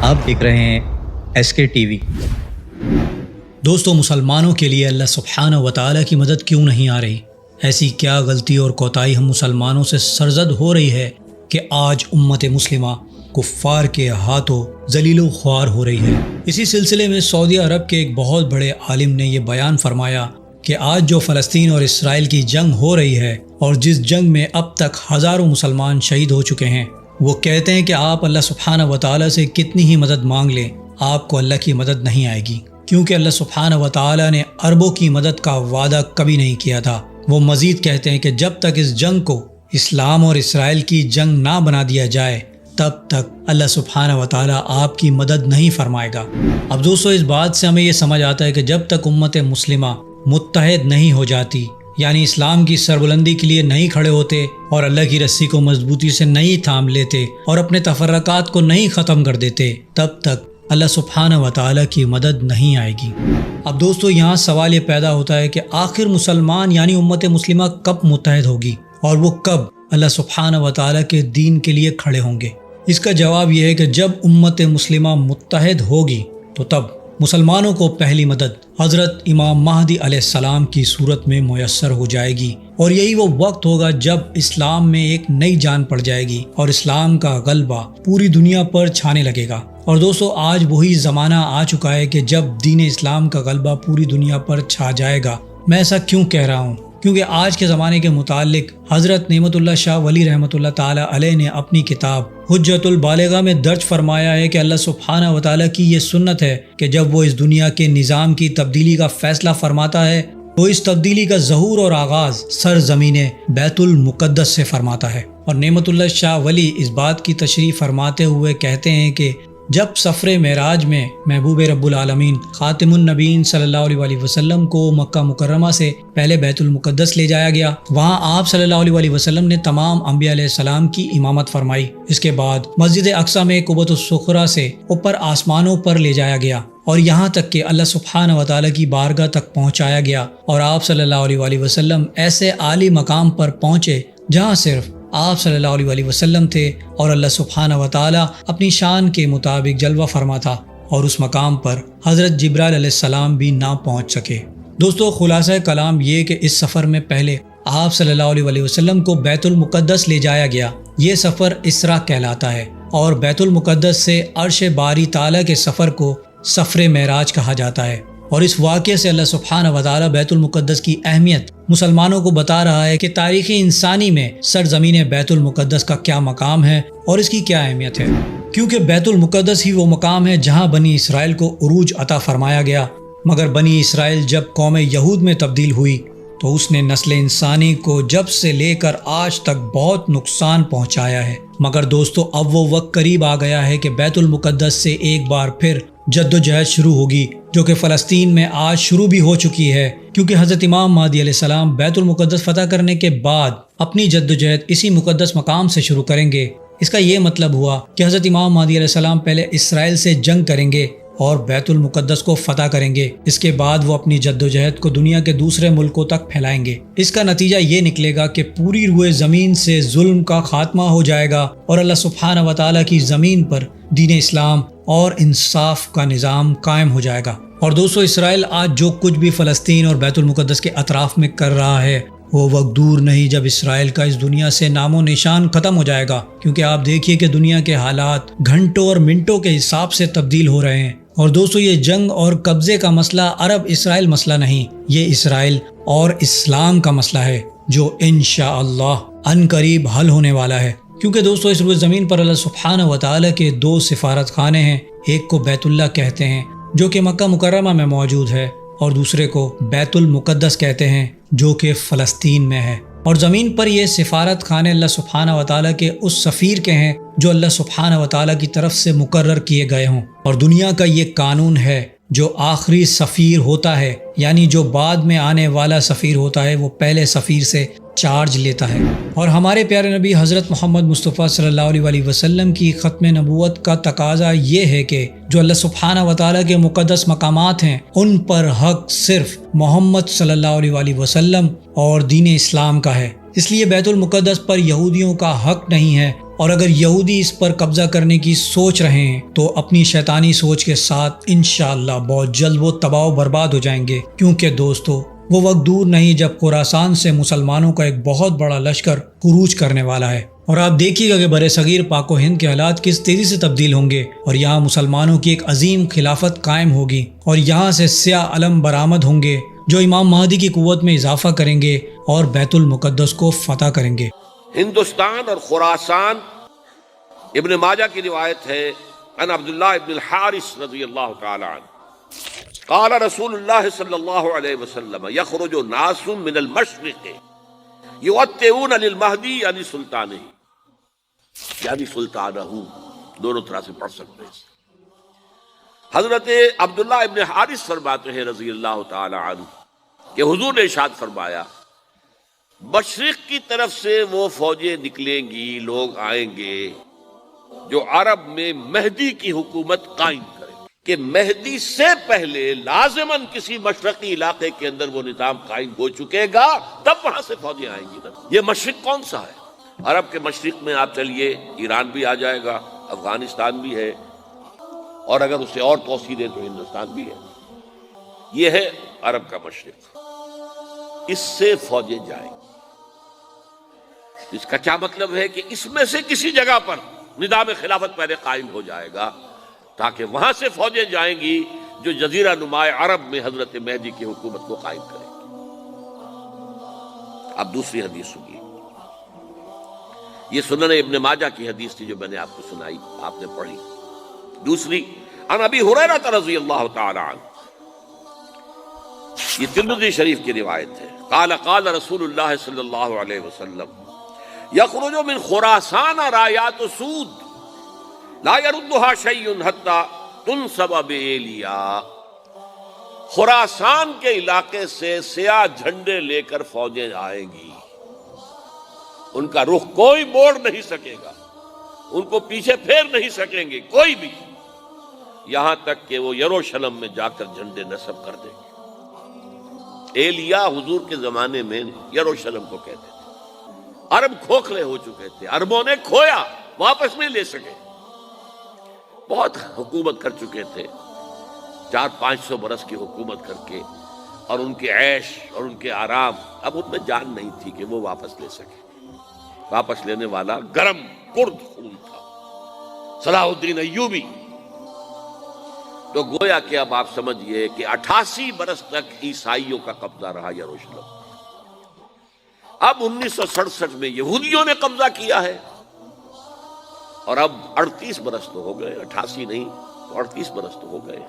آپ دیکھ رہے ہیں SK TV۔ دوستو، مسلمانوں کے لیے اللہ سبحانہ و تعالیٰ کی مدد کیوں نہیں آ رہی؟ ایسی کیا غلطی اور کوتاہی ہم مسلمانوں سے سرزد ہو رہی ہے کہ آج امت مسلمہ کفار کے ہاتھوں ذلیل و خوار ہو رہی ہے؟ اسی سلسلے میں سعودی عرب کے ایک بہت بڑے عالم نے یہ بیان فرمایا کہ آج جو فلسطین اور اسرائیل کی جنگ ہو رہی ہے اور جس جنگ میں اب تک ہزاروں مسلمان شہید ہو چکے ہیں، وہ کہتے ہیں کہ آپ اللہ سبحانہ و تعالیٰ سے کتنی ہی مدد مانگ لیں، آپ کو اللہ کی مدد نہیں آئے گی، کیونکہ اللہ سبحانہ و تعالیٰ نے اربوں کی مدد کا وعدہ کبھی نہیں کیا تھا۔ وہ مزید کہتے ہیں کہ جب تک اس جنگ کو اسلام اور اسرائیل کی جنگ نہ بنا دیا جائے تب تک اللہ سبحانہ و تعالیٰ آپ کی مدد نہیں فرمائے گا۔ اب دوستو، اس بات سے ہمیں یہ سمجھ آتا ہے کہ جب تک امت مسلمہ متحد نہیں ہو جاتی، یعنی اسلام کی سربلندی کے لیے نہیں کھڑے ہوتے اور اللہ کی رسی کو مضبوطی سے نہیں تھام لیتے اور اپنے تفرقات کو نہیں ختم کر دیتے، تب تک اللہ سبحانہ و تعالیٰ کی مدد نہیں آئے گی۔ اب دوستو، یہاں سوال یہ پیدا ہوتا ہے کہ آخر مسلمان یعنی امت مسلمہ کب متحد ہوگی اور وہ کب اللہ سبحانہ و تعالیٰ کے دین کے لیے کھڑے ہوں گے؟ اس کا جواب یہ ہے کہ جب امت مسلمہ متحد ہوگی تو تب مسلمانوں کو پہلی مدد حضرت امام مہدی علیہ السلام کی صورت میں میسر ہو جائے گی، اور یہی وہ وقت ہوگا جب اسلام میں ایک نئی جان پڑ جائے گی اور اسلام کا غلبہ پوری دنیا پر چھانے لگے گا۔ اور دوستو، آج وہی زمانہ آ چکا ہے کہ جب دین اسلام کا غلبہ پوری دنیا پر چھا جائے گا۔ میں ایسا کیوں کہہ رہا ہوں؟ کیونکہ آج کے زمانے کے متعلق حضرت نعمت اللہ شاہ ولی رحمۃ اللہ تعالی علیہ نے اپنی کتاب حجت البالغہ میں درج فرمایا ہے کہ اللہ سبحانہ و تعالیٰ کی یہ سنت ہے کہ جب وہ اس دنیا کے نظام کی تبدیلی کا فیصلہ فرماتا ہے تو اس تبدیلی کا ظہور اور آغاز سرزمین بیت المقدس سے فرماتا ہے۔ اور نعمت اللہ شاہ ولی اس بات کی تشریح فرماتے ہوئے کہتے ہیں کہ جب سفر معراج میں محبوب رب العالمین خاتم النبیین صلی اللہ علیہ وسلم کو مکہ مکرمہ سے پہلے بیت المقدس لے جایا گیا، وہاں آپ صلی اللہ علیہ وسلم نے تمام انبیاء علیہ السلام کی امامت فرمائی۔ اس کے بعد مسجد اقصیٰ میں قبۃ الصخرہ سے اوپر آسمانوں پر لے جایا گیا اور یہاں تک کہ اللہ سبحانہ و تعالیٰ کی بارگاہ تک پہنچایا گیا، اور آپ صلی اللہ علیہ وسلم ایسے عالی مقام پر پہنچے جہاں صرف آپ صلی اللہ علیہ وسلم تھے اور اللہ سبحانہ و تعالیٰ اپنی شان کے مطابق جلوہ فرما تھا، اور اس مقام پر حضرت جبرائیل علیہ السلام بھی نہ پہنچ سکے۔ دوستو، خلاصہ کلام یہ کہ اس سفر میں پہلے آپ صلی اللہ علیہ وسلم کو بیت المقدس لے جایا گیا، یہ سفر اسراء کہلاتا ہے، اور بیت المقدس سے عرش باری تعالیٰ کے سفر کو سفر معراج کہا جاتا ہے۔ اور اس واقعے سے اللہ سبحانہ و تعالیٰ بیت المقدس کی اہمیت مسلمانوں کو بتا رہا ہے کہ تاریخ انسانی میں سرزمین بیت المقدس کا کیا مقام ہے اور اس کی کیا اہمیت ہے، کیونکہ بیت المقدس ہی وہ مقام ہے جہاں بنی اسرائیل کو عروج عطا فرمایا گیا، مگر بنی اسرائیل جب قوم یہود میں تبدیل ہوئی تو اس نے نسل انسانی کو جب سے لے کر آج تک بہت نقصان پہنچایا ہے۔ مگر دوستو، اب وہ وقت قریب آ گیا ہے کہ بیت المقدس سے ایک بار پھر جد و جہد شروع ہوگی، جو کہ فلسطین میں آج شروع بھی ہو چکی ہے، کیونکہ حضرت امام مہدی علیہ السلام بیت المقدس فتح کرنے کے بعد اپنی جد و جہد اسی مقدس مقام سے شروع کریں گے۔ اس کا یہ مطلب ہوا کہ حضرت امام مہدی علیہ السلام پہلے اسرائیل سے جنگ کریں گے اور بیت المقدس کو فتح کریں گے، اس کے بعد وہ اپنی جد و جہد کو دنیا کے دوسرے ملکوں تک پھیلائیں گے۔ اس کا نتیجہ یہ نکلے گا کہ پوری روئے زمین سے ظلم کا خاتمہ ہو جائے گا اور اللہ سبحانہ و تعالیٰ کی زمین پر دین اسلام اور انصاف کا نظام قائم ہو جائے گا۔ اور دوستو، اسرائیل آج جو کچھ بھی فلسطین اور بیت المقدس کے اطراف میں کر رہا ہے، وہ وقت دور نہیں جب اسرائیل کا اس دنیا سے نام و نشان ختم ہو جائے گا، کیونکہ آپ دیکھیے کہ دنیا کے حالات گھنٹوں اور منٹوں کے حساب سے تبدیل ہو رہے ہیں۔ اور دوستو، یہ جنگ اور قبضے کا مسئلہ عرب اسرائیل مسئلہ نہیں، یہ اسرائیل اور اسلام کا مسئلہ ہے، جو انشاءاللہ ان قریب حل ہونے والا ہے۔ کیونکہ دوستو، اس روئے زمین پر اللہ سبحانہ و تعالیٰ کے دو سفارت خانے ہیں، ایک کو بیت اللہ کہتے ہیں جو کہ مکہ مکرمہ میں موجود ہے، اور دوسرے کو بیت المقدس کہتے ہیں جو کہ فلسطین میں ہے۔ اور زمین پر یہ سفارت خانے اللہ سبحانہ و تعالیٰ کے اس سفیر کے ہیں جو اللہ سبحانہ و تعالیٰ کی طرف سے مقرر کیے گئے ہوں، اور دنیا کا یہ قانون ہے جو آخری سفیر ہوتا ہے، یعنی جو بعد میں آنے والا سفیر ہوتا ہے، وہ پہلے سفیر سے چارج لیتا ہے۔ اور ہمارے پیارے نبی حضرت محمد مصطفیٰ صلی اللہ علیہ وسلم کی ختم نبوت کا تقاضا یہ ہے کہ جو اللہ سبحانہ و تعالیٰ کے مقدس مقامات ہیں، ان پر حق صرف محمد صلی اللہ علیہ وسلم اور دین اسلام کا ہے۔ اس لیے بیت المقدس پر یہودیوں کا حق نہیں ہے اور اگر یہودی اس پر قبضہ کرنے کی سوچ رہے ہیں تو اپنی شیطانی سوچ کے ساتھ انشاءاللہ بہت جلد وہ تباہ و برباد ہو جائیں گے، کیونکہ دوستو وہ وقت دور نہیں جب خراسان سے مسلمانوں کا ایک بہت بڑا لشکر خروج کرنے والا ہے، اور آپ دیکھیے گا کہ برِ صغیر پاک و ہند کے حالات کس تیزی سے تبدیل ہوں گے، اور یہاں مسلمانوں کی ایک عظیم خلافت قائم ہوگی، اور یہاں سے سیاہ علم برآمد ہوں گے جو امام مہدی کی قوت میں اضافہ کریں گے اور بیت المقدس کو فتح کریں گے۔ ہندوستان اور خراسان، ابن ماجہ کی روایت ہے عن عبداللہ ابن الحارث رضی اللہ تعالی عنہ قال رسول اللہ صلی اللہ علیہ وسلم یخرج ناس من المشرق یوطئون للمہدی یعنی سلطانہ، یعنی سلطانہ، دونوں طرح سے پڑھ سکتے ہیں۔ حضرت عبداللہ ابن حارث فرماتے ہیں رضی اللہ تعالی عنہ کہ حضور نے ارشاد فرمایا مشرق کی طرف سے وہ فوجیں نکلیں گی، لوگ آئیں گے جو عرب میں مہدی کی حکومت قائم کریں، کہ مہدی سے پہلے لازماً کسی مشرقی علاقے کے اندر وہ نظام قائم ہو چکے گا، تب وہاں سے فوجیں آئیں گی۔ یہ مشرق کون سا ہے؟ عرب کے مشرق میں آپ چلیے ایران بھی آ جائے گا، افغانستان بھی ہے، اور اگر اسے اور توسیع دیں تو ہندوستان بھی ہے۔ یہ ہے عرب کا مشرق، اس سے فوجیں جائیں۔ اس کا کیا مطلب ہے کہ اس میں سے کسی جگہ پر نظام خلافت پہلے قائم ہو جائے گا، تاکہ وہاں سے فوجیں جائیں گی جو جزیرہ نماء عرب میں حضرت مہدی کی حکومت کو قائم کریں گی۔ اب دوسری حدیث سنیے، یہ سنن ابن ماجہ کی حدیث تھی جو میں نے آپ کو سنائی، آپ نے پڑھی۔ دوسری عن ابی ہریرہ رضی اللہ تعالی عنہ، یہ ترمذی شریف کی روایت ہے، قال قال رسول اللہ صلی اللہ علیہ وسلم یخرج من خراسان رایات سود لا يردها شیء حتی تنصب بإیلیا، خراسان کے علاقے سے سیاہ جھنڈے لے کر فوجیں آئیں گی، ان کا رخ کوئی موڑ نہیں سکے گا، ان کو پیچھے پھیر نہیں سکیں گے کوئی بھی، یہاں تک کہ وہ یروشلم میں جا کر جھنڈے نصب کر دیں گے۔ ایلیا حضور کے زمانے میں یروشلم کو کہتے تھے۔ عرب کھوکھلے ہو چکے تھے، عربوں نے کھویا، واپس نہیں لے سکے، بہت حکومت کر چکے تھے، 400-500 برس کی حکومت کر کے، اور ان کے عیش اور ان کے آرام، اب ان میں جان نہیں تھی کہ وہ واپس لے سکے۔ واپس لینے والا گرم کرد خون تھا، صلاح الدین ایوبی۔ تو گویا کہ اب آپ سمجھئے کہ 88 برس تک عیسائیوں کا قبضہ رہا یروشلم۔ اب 1967 میں یہودیوں نے قبضہ کیا ہے، اور اب 38 برس تو ہو گئے، 88 نہیں تو 38 برس تو ہو گئے،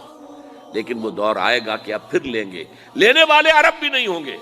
لیکن وہ دور آئے گا کہ اب پھر لیں گے، لینے والے عرب بھی نہیں ہوں گے،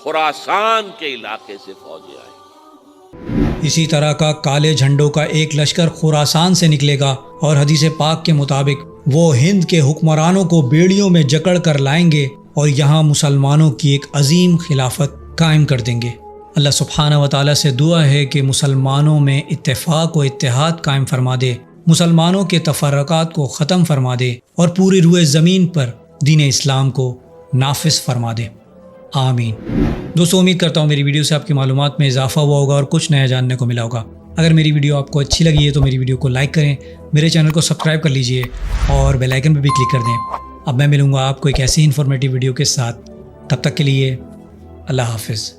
خراسان کے علاقے سے فوجیں آئیں۔ اسی طرح کا کالے جھنڈوں کا ایک لشکر خراسان سے نکلے گا، اور حدیث پاک کے مطابق وہ ہند کے حکمرانوں کو بیڑیوں میں جکڑ کر لائیں گے اور یہاں مسلمانوں کی ایک عظیم خلافت قائم کر دیں گے۔ اللہ سبحانہ و تعالیٰ سے دعا ہے کہ مسلمانوں میں اتفاق و اتحاد قائم فرما دے، مسلمانوں کے تفرقات کو ختم فرما دے، اور پوری روئے زمین پر دین اسلام کو نافذ فرما دے، آمین۔ دوستو امید کرتا ہوں میری ویڈیو سے آپ کی معلومات میں اضافہ ہوا ہوگا اور کچھ نیا جاننے کو ملا ہوگا۔ اگر میری ویڈیو آپ کو اچھی لگی ہے تو میری ویڈیو کو لائک کریں، میرے چینل کو سبسکرائب کر لیجئے اور بیل آئیکن پہ بھی کلک کر دیں۔ اب میں ملوں گا آپ کو ایک ایسی انفارمیٹیو ویڈیو کے ساتھ، تب تک کے لیے اللہ حافظ۔